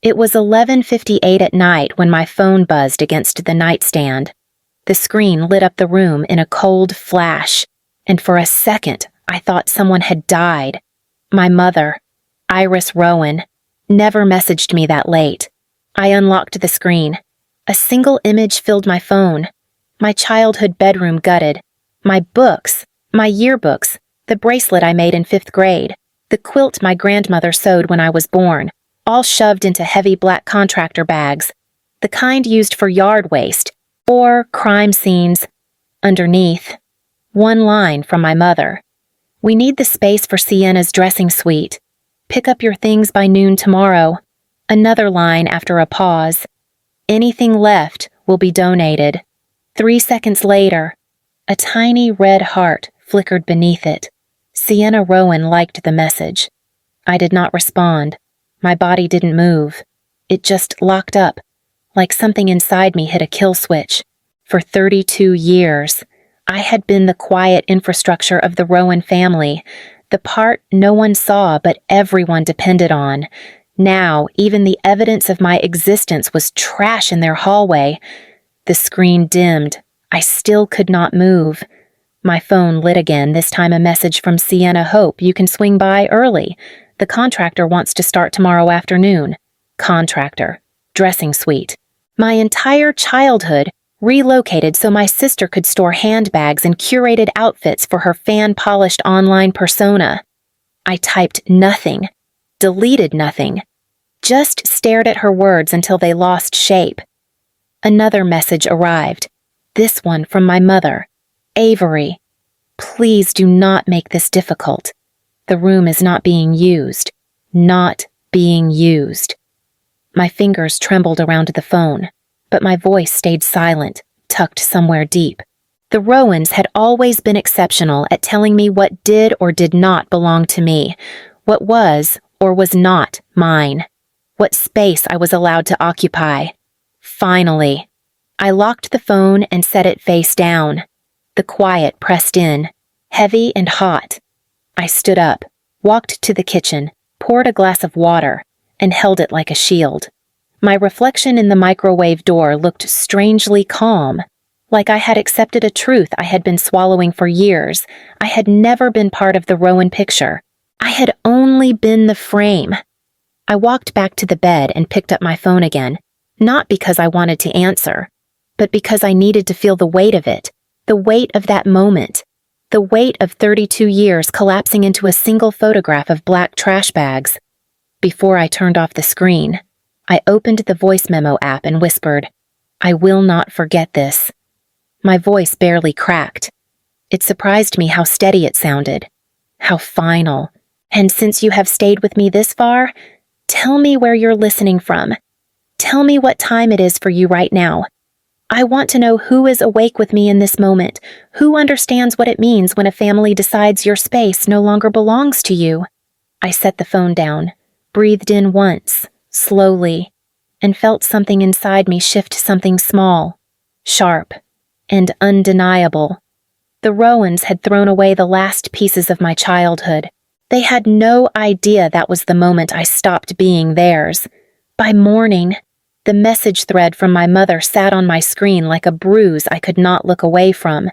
It was 11:58 at night when my phone buzzed against the nightstand. The screen lit up the room in a cold flash, and for a second I thought someone had died. My mother, Iris Rowan, never messaged me that late. I unlocked the screen. A single image filled my phone. My childhood bedroom gutted. My books, my yearbooks, the bracelet I made in 5th grade, the quilt my grandmother sewed when I was born, all shoved into heavy black contractor bags, the kind used for yard waste or crime scenes. Underneath, one line from my mother. "We need the space for Sienna's dressing suite. Pick up your things by noon tomorrow." Another line after a pause. "Anything left will be donated." 3 seconds later, a tiny red heart flickered beneath it. Sienna Rowan liked the message. I did not respond. My body didn't move. It just locked up, like something inside me hit a kill switch. For 32 years, I had been the quiet infrastructure of the Rowan family, the part no one saw but everyone depended on. Now, even the evidence of my existence was trash in their hallway. The screen dimmed. I still could not move. My phone lit again, this time a message from Sienna Hope. "You can swing by early. The contractor wants to start tomorrow afternoon." Contractor. Dressing suite. My entire childhood relocated so my sister could store handbags and curated outfits for her fan-polished online persona. I typed nothing, deleted nothing, just stared at her words until they lost shape. Another message arrived, this one from my mother. "Avery, please do not make this difficult. The room is not being used. Not being used." My fingers trembled around the phone, but my voice stayed silent, tucked somewhere deep. The Rowans had always been exceptional at telling me what did or did not belong to me, what was or was not mine, what space I was allowed to occupy. Finally, I locked the phone and set it face down. The quiet pressed in, heavy and hot. I stood up, walked to the kitchen, poured a glass of water, and held it like a shield. My reflection in the microwave door looked strangely calm, like I had accepted a truth I had been swallowing for years. I had never been part of the Rowan picture. I had only been the frame. I walked back to the bed and picked up my phone again, not because I wanted to answer, but because I needed to feel the weight of it, the weight of that moment, the weight of 32 years collapsing into a single photograph of black trash bags. Before I turned off the screen, I opened the voice memo app and whispered, "I will not forget this." My voice barely cracked. It surprised me how steady it sounded, how final. "And since you have stayed with me this far, tell me where you're listening from. Tell me what time it is for you right now. I want to know who is awake with me in this moment, who understands what it means when a family decides your space no longer belongs to you." I set the phone down, breathed in once, slowly, and felt something inside me shift something small, sharp, and undeniable. The Rowans had thrown away the last pieces of my childhood. They had no idea that was the moment I stopped being theirs. By morning, the message thread from my mother sat on my screen like a bruise I could not look away from.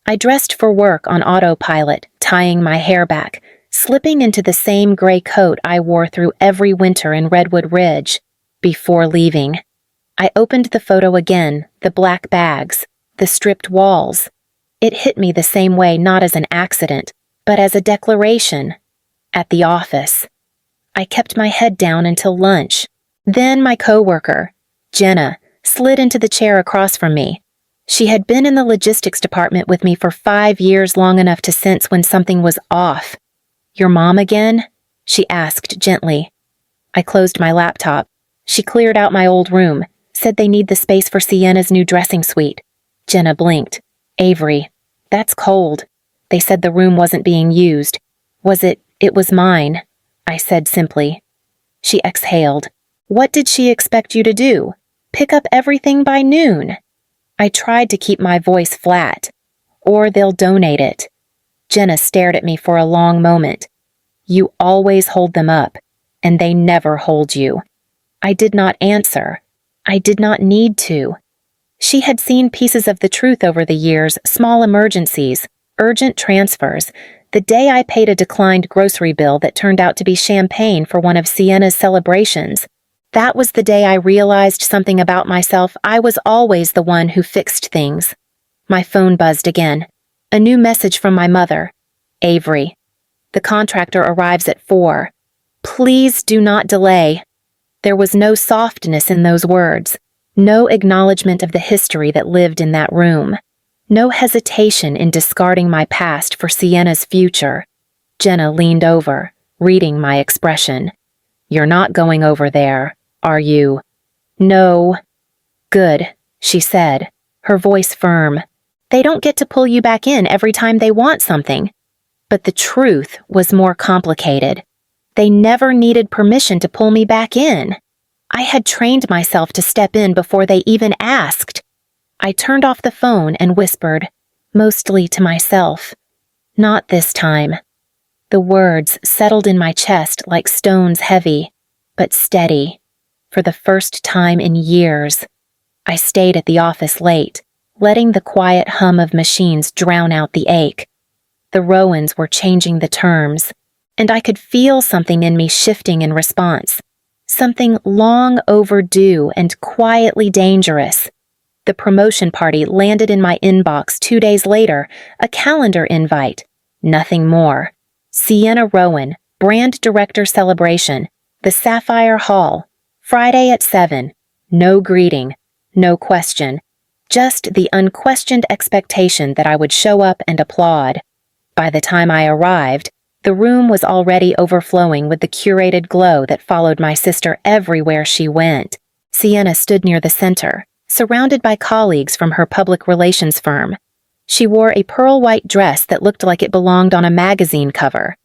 I dressed for work on autopilot, tying my hair back, slipping into the same gray coat I wore through every winter in Redwood Ridge. Before leaving, I opened the photo again, the black bags, the stripped walls. It hit me the same way, not as an accident, but as a declaration. At the office, I kept my head down until lunch. Then my coworker, Jenna, slid into the chair across from me. She had been in the logistics department with me for 5 years, long enough to sense when something was off. "Your mom again?" she asked gently. I closed my laptop. She cleared out my old room, said they need the space for Sienna's new dressing suite. Jenna blinked. "Avery, that's cold. They said the room wasn't being used. Was it? It was mine," I said simply. She exhaled. "What did she expect you to do? Pick up everything by noon?" I tried to keep my voice flat. "Or they'll donate it." Jenna stared at me for a long moment. "You always hold them up, and they never hold you." I did not answer. I did not need to. She had seen pieces of the truth over the years, small emergencies, urgent transfers, the day I paid a declined grocery bill that turned out to be champagne for one of Sienna's celebrations. That was the day I realized something about myself. I was always the one who fixed things. My phone buzzed again. A new message from my mother. Avery. The contractor arrives at 4. Please do not delay. There was no softness in those words, no acknowledgement of the history that lived in that room, no hesitation in discarding my past for Sienna's future. Jenna leaned over, reading my expression. You're not going over there, are you? No. Good, she said, her voice firm. They don't get to pull you back in every time they want something. But the truth was more complicated. They never needed permission to pull me back in. I had trained myself to step in before they even asked. I turned off the phone and whispered, mostly to myself, not this time. The words settled in my chest like stones heavy, but steady. For the first time in years, I stayed at the office late, letting the quiet hum of machines drown out the ache. The Rowans were changing the terms, and I could feel something in me shifting in response, something long overdue and quietly dangerous. The promotion party landed in my inbox 2 days later, a calendar invite, nothing more. Sienna Rowan, Brand Director Celebration, the Sapphire Hall, Friday at 7. No greeting, no question, just the unquestioned expectation that I would show up and applaud. By the time I arrived, the room was already overflowing with the curated glow that followed my sister everywhere she went. Sienna stood near the center, surrounded by colleagues from her public relations firm. She wore a pearl-white dress that looked like it belonged on a magazine cover,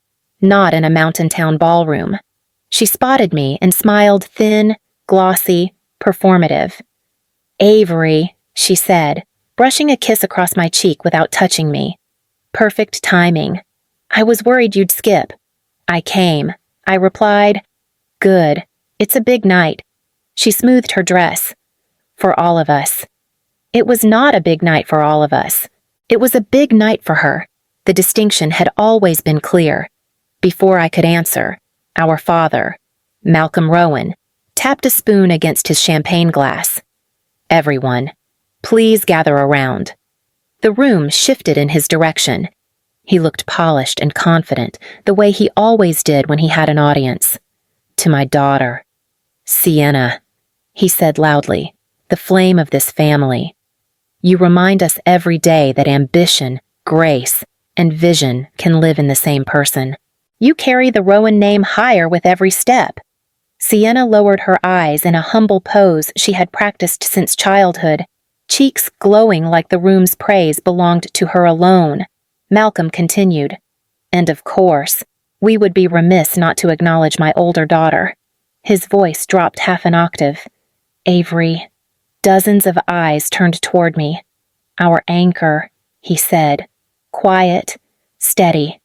not in a mountain town ballroom. She spotted me and smiled thin, glossy, performative. Avery, she said, brushing a kiss across my cheek without touching me. Perfect timing. I was worried you'd skip. I came. I replied, Good. It's a big night. She smoothed her dress. For all of us. It was not a big night for all of us. It was a big night for her. The distinction had always been clear. Before I could answer, our father, Malcolm Rowan, tapped a spoon against his champagne glass. Everyone, please gather around. The room shifted in his direction. He looked polished and confident, the way he always did when he had an audience. To my daughter, Sienna, he said loudly, the flame of this family. You remind us every day that ambition, grace, and vision can live in the same person. You carry the Rowan name higher with every step. Sienna lowered her eyes in a humble pose she had practiced since childhood, cheeks glowing like the room's praise belonged to her alone. Malcolm continued, And of course, we would be remiss not to acknowledge my older daughter. His voice dropped half an octave. Avery. Dozens of eyes turned toward me. Our anchor, he said. Quiet, steady.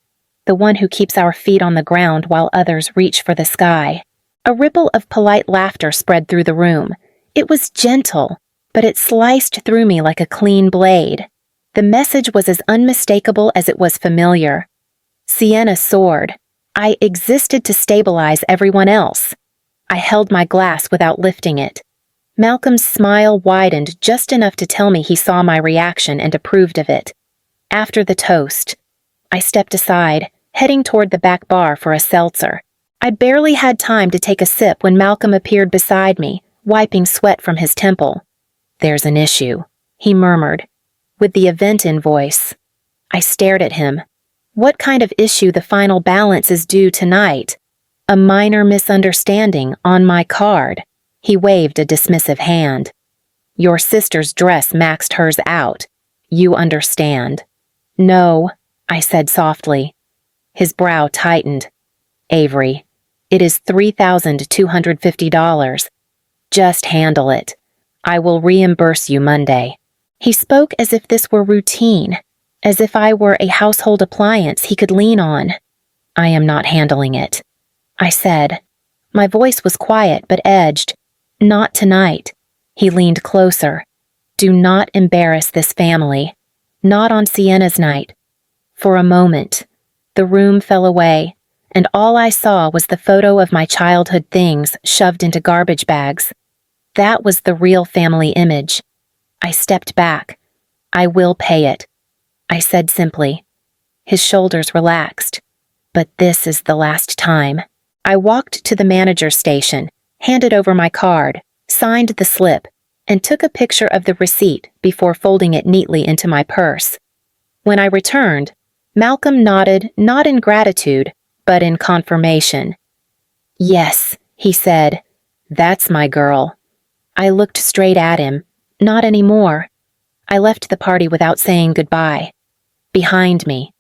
The one who keeps our feet on the ground while others reach for the sky. A ripple of polite laughter spread through the room. It was gentle, but it sliced through me like a clean blade. The message was as unmistakable as it was familiar. Sienna soared. I existed to stabilize everyone else. I held my glass without lifting it. Malcolm's smile widened just enough to tell me he saw my reaction and approved of it. After the toast, I stepped aside, heading toward the back bar for a seltzer. I barely had time to take a sip when Malcolm appeared beside me, wiping sweat from his temple. There's an issue, he murmured, with the event in voice. I stared at him. What kind of issue the final balance is due tonight? A minor misunderstanding on my card. He waved a dismissive hand. Your sister's dress maxed hers out. You understand. No, I said softly. His brow tightened. Avery, it is $3,250. Just handle it. I will reimburse you Monday. He spoke as if this were routine, as if I were a household appliance he could lean on. I am not handling it, I said. My voice was quiet but edged, Not tonight. He leaned closer. Do not embarrass this family. Not on Sienna's night. For a moment, the room fell away, and all I saw was the photo of my childhood things shoved into garbage bags. That was the real family image. I stepped back. I will pay it, I said simply. His shoulders relaxed. But this is the last time. I walked to the manager's station, handed over my card, signed the slip, and took a picture of the receipt before folding it neatly into my purse. When I returned, Malcolm nodded, not in gratitude, but in confirmation. Yes, he said, that's my girl. I looked straight at him. Not anymore. I left the party without saying goodbye. Behind me,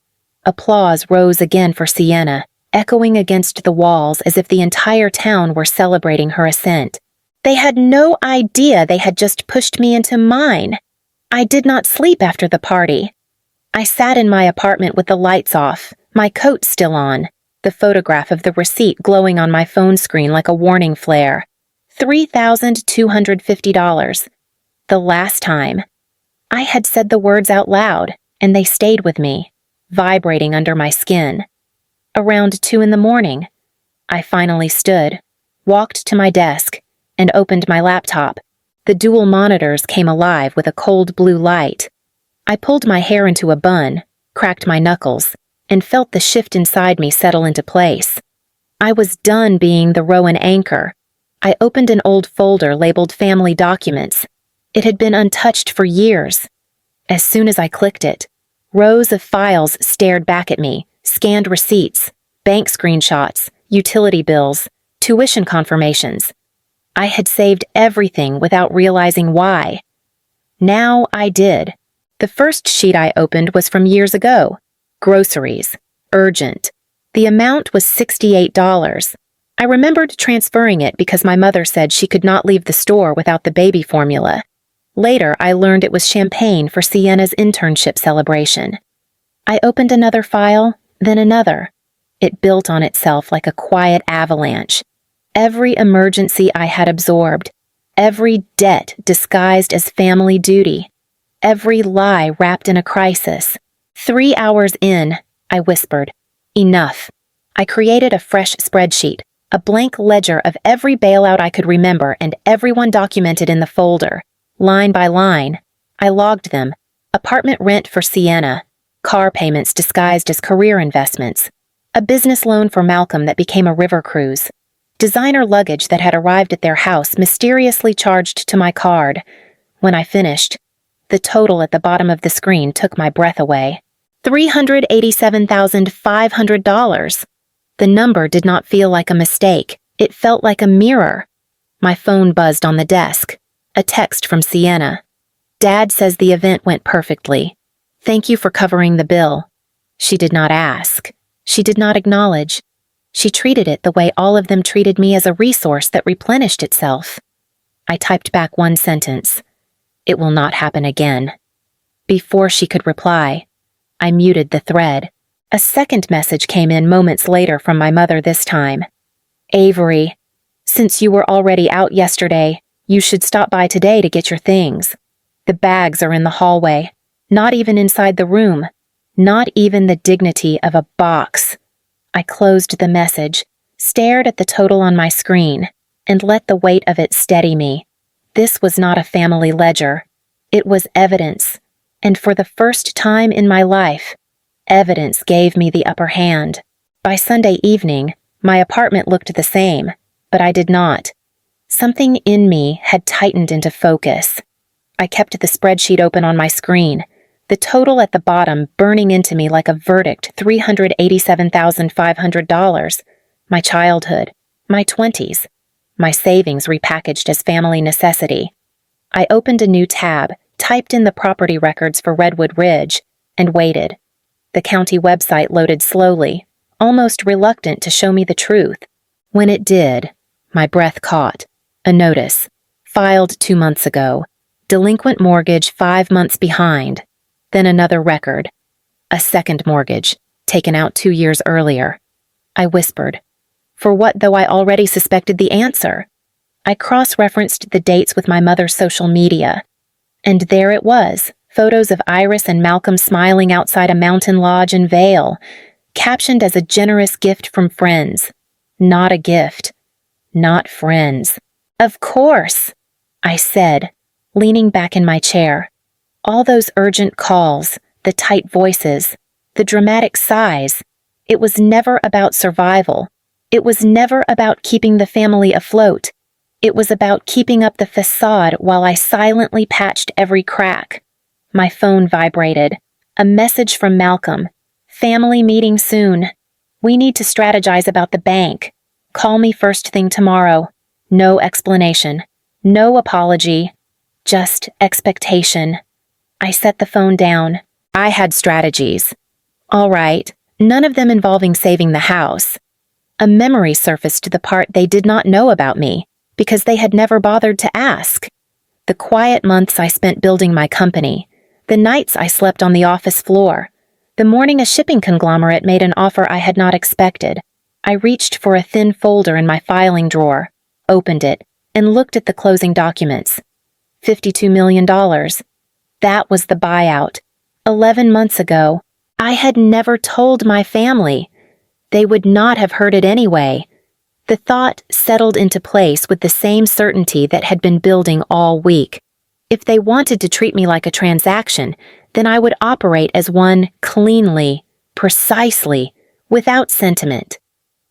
applause rose again for Sienna, echoing against the walls as if the entire town were celebrating her ascent. They had no idea they had just pushed me into mine. I did not sleep after the party. I sat in my apartment with the lights off, my coat still on, the photograph of the receipt glowing on my phone screen like a warning flare. $3,250. The last time. I had said the words out loud, and they stayed with me, vibrating under my skin. Around 2 a.m, I finally stood, walked to my desk, and opened my laptop. The dual monitors came alive with a cold blue light. I pulled my hair into a bun, cracked my knuckles, and felt the shift inside me settle into place. I was done being the Rowan anchor. I opened an old folder labeled Family Documents. It had been untouched for years. As soon as I clicked it, rows of files stared back at me, scanned receipts, bank screenshots, utility bills, tuition confirmations. I had saved everything without realizing why. Now I did. The first sheet I opened was from years ago. Groceries. Urgent. The amount was $68. I remembered transferring it because my mother said she could not leave the store without the baby formula. Later, I learned it was champagne for Sienna's internship celebration. I opened another file, then another. It built on itself like a quiet avalanche. Every emergency I had absorbed, every debt disguised as family duty, every lie wrapped in a crisis. 3 hours in, I whispered, enough. I created a fresh spreadsheet, a blank ledger of every bailout I could remember and everyone documented in the folder. Line by line, I logged them. Apartment rent for Sienna, car payments disguised as career investments, a business loan for Malcolm that became a river cruise, designer luggage that had arrived at their house mysteriously charged to my card. When I finished, the total at the bottom of the screen took my breath away. $387,500. The number did not feel like a mistake. It felt like a mirror. My phone buzzed on the desk. A text from Sienna. Dad says the event went perfectly. Thank you for covering the bill. She did not ask. She did not acknowledge. She treated it the way all of them treated me, as a resource that replenished itself. I typed back one sentence. It will not happen again. Before she could reply, I muted the thread. A second message came in moments later from my mother this time. Avery, since you were already out yesterday, you should stop by today to get your things. The bags are in the hallway, not even inside the room, not even the dignity of a box. I closed the message, stared at the total on my screen, and let the weight of it steady me. This was not a family ledger. It was evidence, and for the first time in my life, evidence gave me the upper hand. By Sunday evening, my apartment looked the same, but I did not. Something in me had tightened into focus. I kept the spreadsheet open on my screen, the total at the bottom burning into me like a verdict. $387,500. My childhood, my 20s, my savings repackaged as family necessity. I opened a new tab, typed in the property records for Redwood Ridge, and waited. The county website loaded slowly, almost reluctant to show me the truth. When it did, my breath caught. A notice, filed 2 months ago. Delinquent mortgage 5 months behind. Then another record. A second mortgage, taken out 2 years earlier. I whispered. For what, though I already suspected the answer? I cross-referenced the dates with my mother's social media. And there it was, photos of Iris and Malcolm smiling outside a mountain lodge in Vail, captioned as a generous gift from friends. Not a gift. Not friends. Of course, I said, leaning back in my chair. All those urgent calls, the tight voices, the dramatic sighs. It was never about survival. It was never about keeping the family afloat. It was about keeping up the facade while I silently patched every crack. My phone vibrated. A message from Malcolm. Family meeting soon. We need to strategize about the bank. Call me first thing tomorrow. No explanation. No apology. Just expectation. I set the phone down. I had strategies. All right, none of them involving saving the house. A memory surfaced the part they did not know about me, because they had never bothered to ask. The quiet months I spent building my company, the nights I slept on the office floor, the morning a shipping conglomerate made an offer I had not expected. I reached for a thin folder in my filing drawer, opened it, and looked at the closing documents. $52 million. That was the buyout. 11 months ago. I had never told my family. They would not have heard it anyway. The thought settled into place with the same certainty that had been building all week. If they wanted to treat me like a transaction, then I would operate as one cleanly, precisely, without sentiment.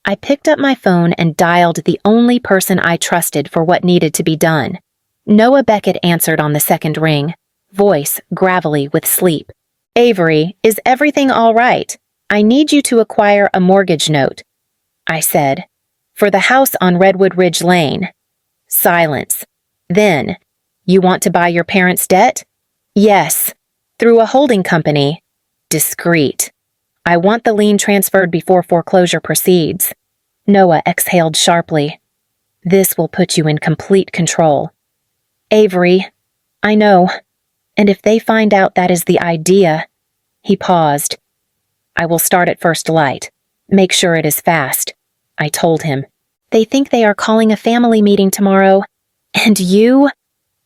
I picked up my phone and dialed the only person I trusted for what needed to be done. Noah Beckett answered on the second ring, voice gravelly with sleep. Avery, is everything all right? I need you to acquire a mortgage note, I said. For the house on Redwood Ridge Lane. Silence. Then, you want to buy your parents' debt? Yes. Through a holding company. Discreet. I want the lien transferred before foreclosure proceeds. Noah exhaled sharply. This will put you in complete control. Avery, I know. And if they find out that is the idea... He paused. I will start at first light. Make sure it is fast, I told him. They think they are calling a family meeting tomorrow. And you?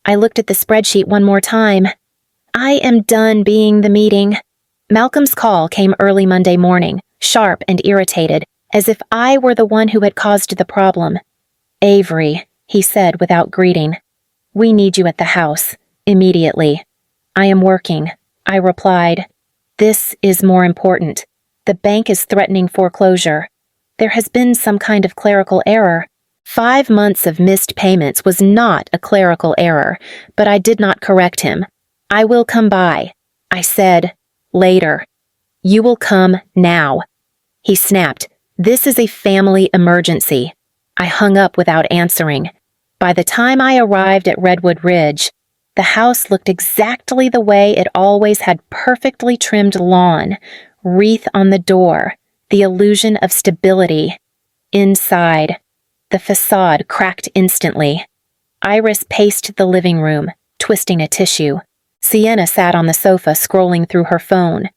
I looked at the spreadsheet one more time. I am done being the meeting. Malcolm's call came early Monday morning, sharp and irritated, as if I were the one who had caused the problem. Avery, he said without greeting. We need you at the house, immediately. I am working, I replied. This is more important. The bank is threatening foreclosure. There has been some kind of clerical error. 5 months of missed payments was not a clerical error, but I did not correct him. I will come by. I said, later. You will come now. He snapped, this is a family emergency. I hung up without answering. By the time I arrived at Redwood Ridge, the house looked exactly the way it always had: perfectly trimmed lawn, wreath on the door, the illusion of stability. Inside, the facade cracked instantly. Iris paced the living room, twisting a tissue. Sienna sat on the sofa scrolling through her phone,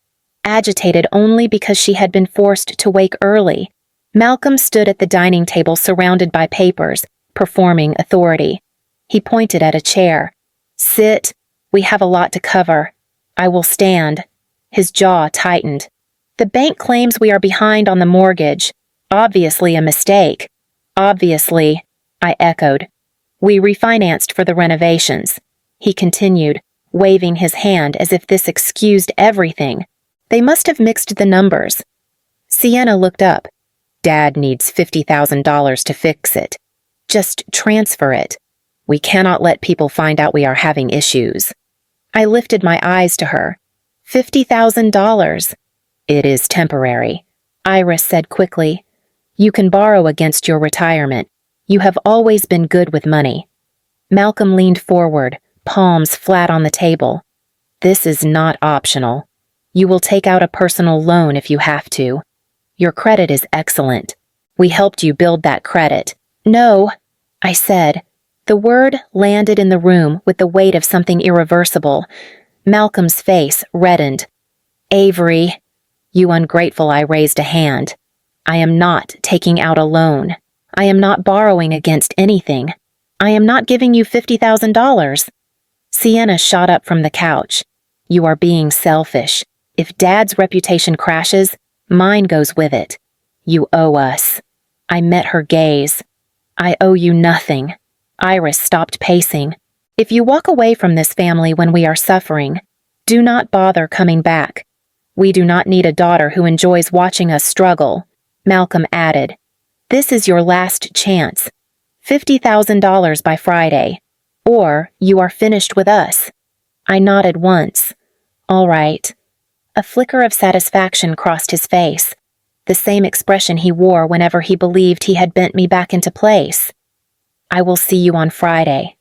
agitated only because she had been forced to wake early. Malcolm stood at the dining table surrounded by papers, performing authority. He pointed at a chair. Sit. We have a lot to cover. I will stand. His jaw tightened. The bank claims we are behind on the mortgage. Obviously a mistake. Obviously, I echoed. We refinanced for the renovations. He continued, waving his hand as if this excused everything. They must have mixed the numbers. Sienna looked up. Dad needs $50,000 to fix it. Just transfer it. We cannot let people find out we are having issues. I lifted my eyes to her. $50,000. It is temporary, Iris said quickly. You can borrow against your retirement. You have always been good with money. Malcolm leaned forward, palms flat on the table. This is not optional. You will take out a personal loan if you have to. Your credit is excellent. We helped you build that credit. No, I said. The word landed in the room with the weight of something irreversible. Malcolm's face reddened. Avery, you ungrateful, I raised a hand. I am not taking out a loan. I am not borrowing against anything. I am not giving you $50,000. Sienna shot up from the couch. You are being selfish. If Dad's reputation crashes, mine goes with it. You owe us. I met her gaze. I owe you nothing. Iris stopped pacing. If you walk away from this family when we are suffering, do not bother coming back. We do not need a daughter who enjoys watching us struggle. Malcolm added. This is your last chance. $50,000 by Friday. Or you are finished with us. I nodded once. All right. A flicker of satisfaction crossed his face, the same expression he wore whenever he believed he had bent me back into place. I will see you on Friday,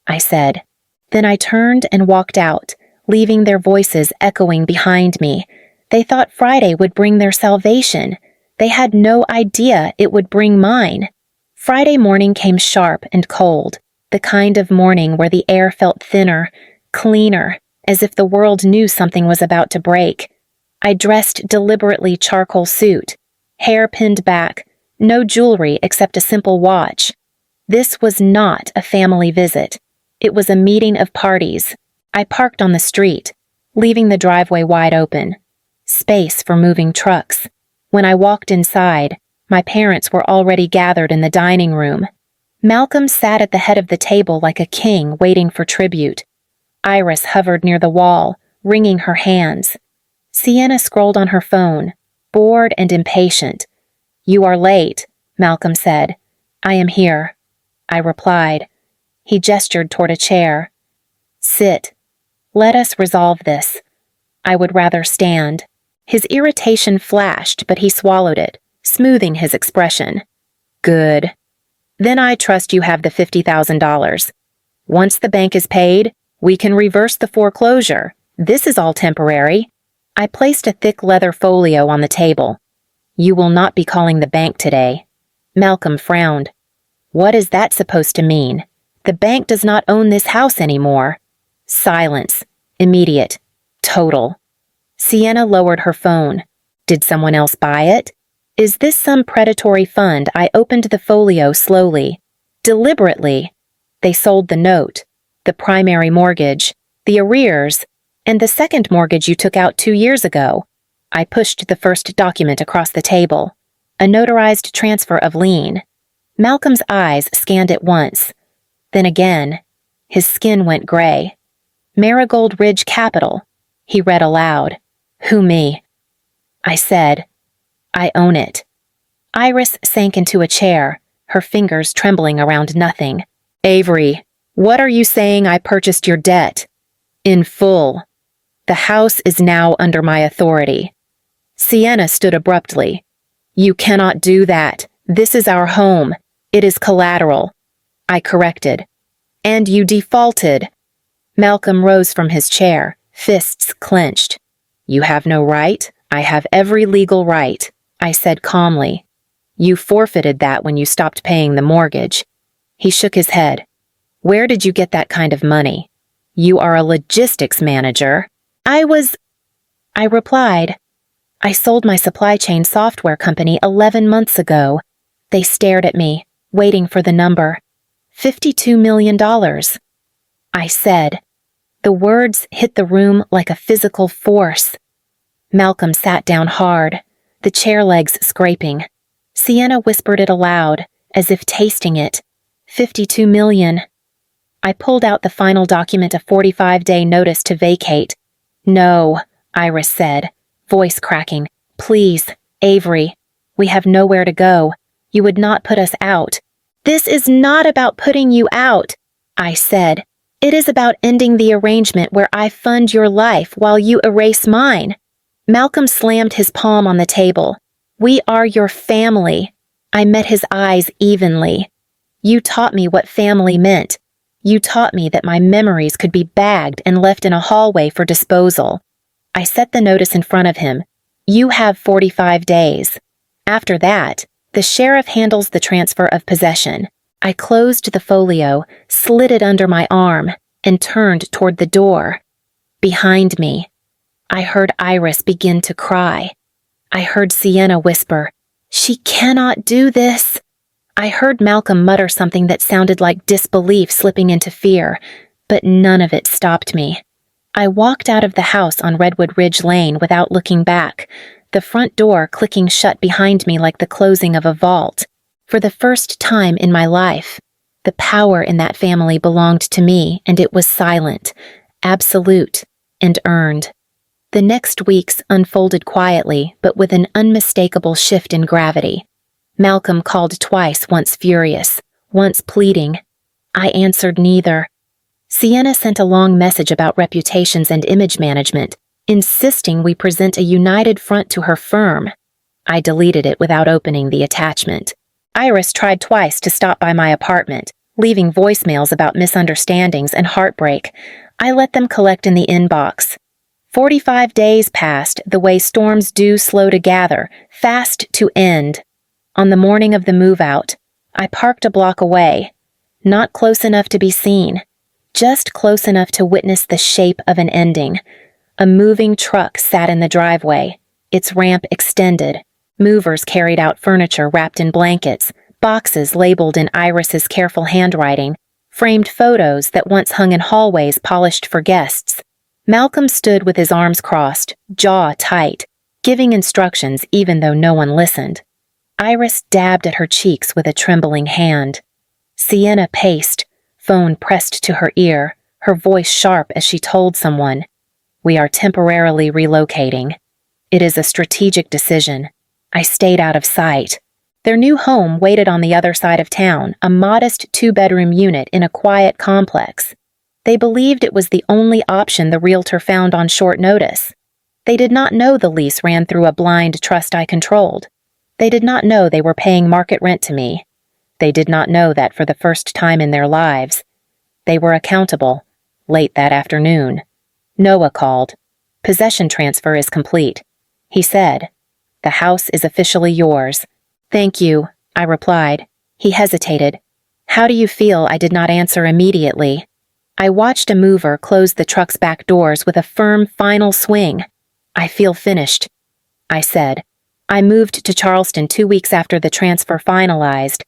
I said. Then I turned and walked out, leaving their voices echoing behind me. They thought Friday would bring their salvation. They had no idea it would bring mine. Friday morning came sharp and cold, the kind of morning where the air felt thinner, cleaner, as if the world knew something was about to break. I dressed deliberately charcoal suit, hair pinned back, no jewelry except a simple watch. This was not a family visit. It was a meeting of parties. I parked on the street, leaving the driveway wide open. Space for moving trucks. When I walked inside, my parents were already gathered in the dining room. Malcolm sat at the head of the table like a king waiting for tribute. Iris hovered near the wall, wringing her hands. Sienna scrolled on her phone, bored and impatient. You are late, Malcolm said. I am here, I replied. He gestured toward a chair. Sit. Let us resolve this. I would rather stand. His irritation flashed, but he swallowed it, smoothing his expression. Good. Then I trust you have the $50,000. Once the bank is paid, we can reverse the foreclosure. This is all temporary. I placed a thick leather folio on the table. You will not be calling the bank today. Malcolm frowned. What is that supposed to mean? The bank does not own this house anymore. Silence. Immediate. Total. Sienna lowered her phone. Did someone else buy it? Is this some predatory fund? I opened the folio slowly. Deliberately. They sold the note, the primary mortgage, the arrears, and the second mortgage you took out 2 years ago. I pushed the first document across the table. A notarized transfer of lien. Malcolm's eyes scanned it once. Then again. His skin went gray. Marigold Ridge Capital. He read aloud. Who me? I said, I own it. Iris sank into a chair, her fingers trembling around nothing. Avery, what are you saying? I purchased your debt? In full. The house is now under my authority. Sienna stood abruptly. You cannot do that. This is our home. It is collateral. I corrected. And you defaulted. Malcolm rose from his chair, fists clenched. You have no right. I have every legal right, I said calmly. You forfeited that when you stopped paying the mortgage. He shook his head. Where did you get that kind of money? You are a logistics manager. I replied. I sold my supply chain software company 11 months ago. They stared at me, waiting for the number. $52 million. I said. The words hit the room like a physical force. Malcolm sat down hard, the chair legs scraping. Sienna whispered it aloud, as if tasting it. 52 million. I pulled out the final document, a 45-day notice to vacate. No, Iris said, voice cracking. Please, Avery. We have nowhere to go. You would not put us out. This is not about putting you out, I said. It is about ending the arrangement where I fund your life while you erase mine. Malcolm slammed his palm on the table. We are your family. I met his eyes evenly. You taught me what family meant. You taught me that my memories could be bagged and left in a hallway for disposal. I set the notice in front of him. You have 45 days. After that, the sheriff handles the transfer of possession. I closed the folio, slid it under my arm, and turned toward the door. Behind me, I heard Iris begin to cry. I heard Sienna whisper, She cannot do this. I heard Malcolm mutter something that sounded like disbelief slipping into fear, but none of it stopped me. I walked out of the house on Redwood Ridge Lane without looking back, the front door clicking shut behind me like the closing of a vault. For the first time in my life, the power in that family belonged to me, and it was silent, absolute, and earned. The next weeks unfolded quietly, but with an unmistakable shift in gravity. Malcolm called twice, once furious, once pleading. I answered neither. Sienna sent a long message about reputations and image management, insisting we present a united front to her firm. I deleted it without opening the attachment. Iris tried twice to stop by my apartment, leaving voicemails about misunderstandings and heartbreak. I let them collect in the inbox. 45 days passed the way storms do, slow to gather, fast to end. On the morning of the move-out, I parked a block away, not close enough to be seen, just close enough to witness the shape of an ending. A moving truck sat in the driveway, its ramp extended. Movers carried out furniture wrapped in blankets, boxes labeled in Iris's careful handwriting, framed photos that once hung in hallways polished for guests. Malcolm stood with his arms crossed, jaw tight, giving instructions even though no one listened. Iris dabbed at her cheeks with a trembling hand. Sienna paced, phone pressed to her ear, her voice sharp as she told someone, "We are temporarily relocating. It is a strategic decision." I stayed out of sight. Their new home waited on the other side of town, a modest 2-bedroom unit in a quiet complex. They believed it was the only option the realtor found on short notice. They did not know the lease ran through a blind trust I controlled. They did not know they were paying market rent to me. They did not know that for the first time in their lives, they were accountable. Late that afternoon, Noah called. "Possession transfer is complete," he said. "The house is officially yours." "Thank you," I replied. He hesitated. "How do you feel?" I did not answer immediately. I watched a mover close the truck's back doors with a firm, final swing. "I feel finished," I said. I moved to Charleston 2 weeks after the transfer finalized.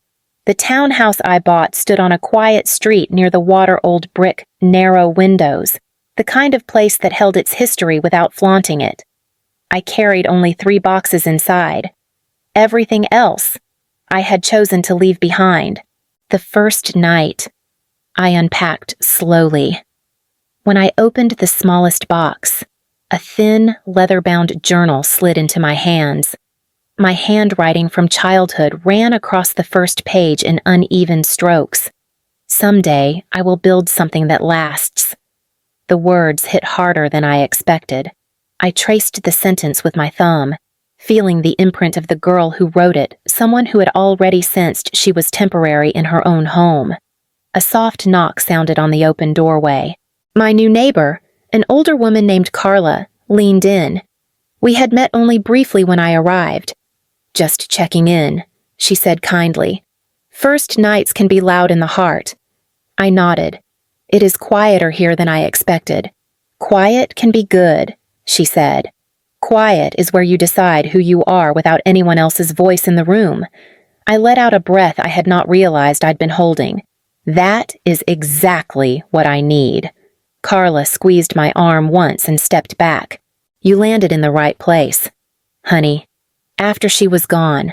The townhouse I bought stood on a quiet street near the water-old brick, narrow windows, the kind of place that held its history without flaunting it. I carried only 3 boxes inside. Everything else I had chosen to leave behind. The first night, I unpacked slowly. When I opened the smallest box, a thin, leather-bound journal slid into my hands. My handwriting from childhood ran across the first page in uneven strokes. "Someday, I will build something that lasts." The words hit harder than I expected. I traced the sentence with my thumb, feeling the imprint of the girl who wrote it, someone who had already sensed she was temporary in her own home. A soft knock sounded on the open doorway. My new neighbor, an older woman named Carla, leaned in. We had met only briefly when I arrived. "Just checking in," she said kindly. "First nights can be loud in the heart." I nodded. "It is quieter here than I expected." "Quiet can be good," she said. "Quiet is where you decide who you are without anyone else's voice in the room." I let out a breath I had not realized I'd been holding. That is exactly what I need. Carla squeezed my arm once and stepped back. "You landed in the right place, honey." After she was gone,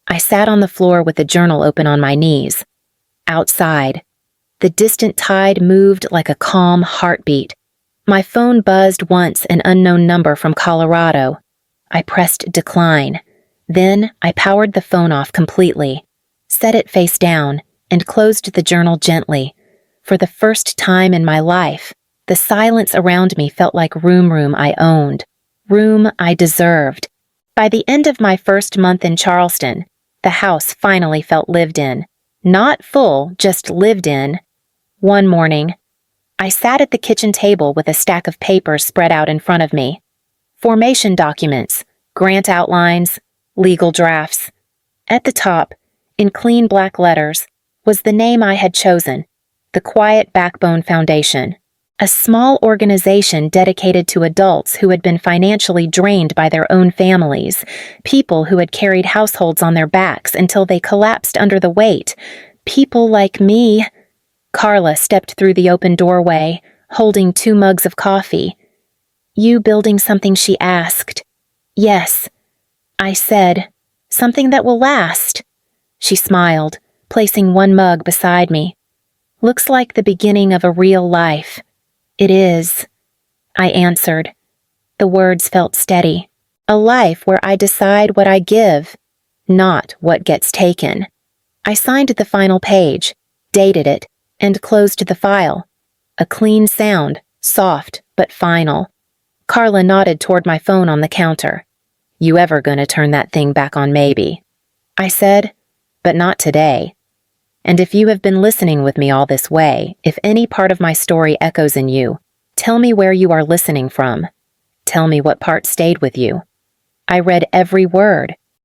I sat on the floor with the journal open on my knees. Outside, the distant tide moved like a calm heartbeat. My phone buzzed once, an unknown number from Colorado. I pressed decline. Then I powered the phone off completely, set it face down, and closed the journal gently. For the first time in my life, the silence around me felt like room I owned, room I deserved. By the end of my first month in Charleston, the house finally felt lived in. Not full, just lived in. One morning, I sat at the kitchen table with a stack of papers spread out in front of me. Formation documents, grant outlines, legal drafts. At the top, in clean black letters, was the name I had chosen, the Quiet Backbone Foundation. A small organization dedicated to adults who had been financially drained by their own families, people who had carried households on their backs until they collapsed under the weight. People like me. Carla stepped through the open doorway, holding 2 mugs of coffee. "You building something?" she asked. "Yes," I said. "Something that will last." She smiled, placing 1 mug beside me. "Looks like the beginning of a real life." "It is," I answered. The words felt steady. A life where I decide what I give, not what gets taken. I signed the final page, dated it, and closed the file. A clean sound, soft but final. Carla nodded toward my phone on the counter. "You ever gonna turn that thing back on maybe?" I said, "But not today." And if you have been listening with me all this way, if any part of my story echoes in you, tell me where you are listening from. Tell me what part stayed with you. I read every word,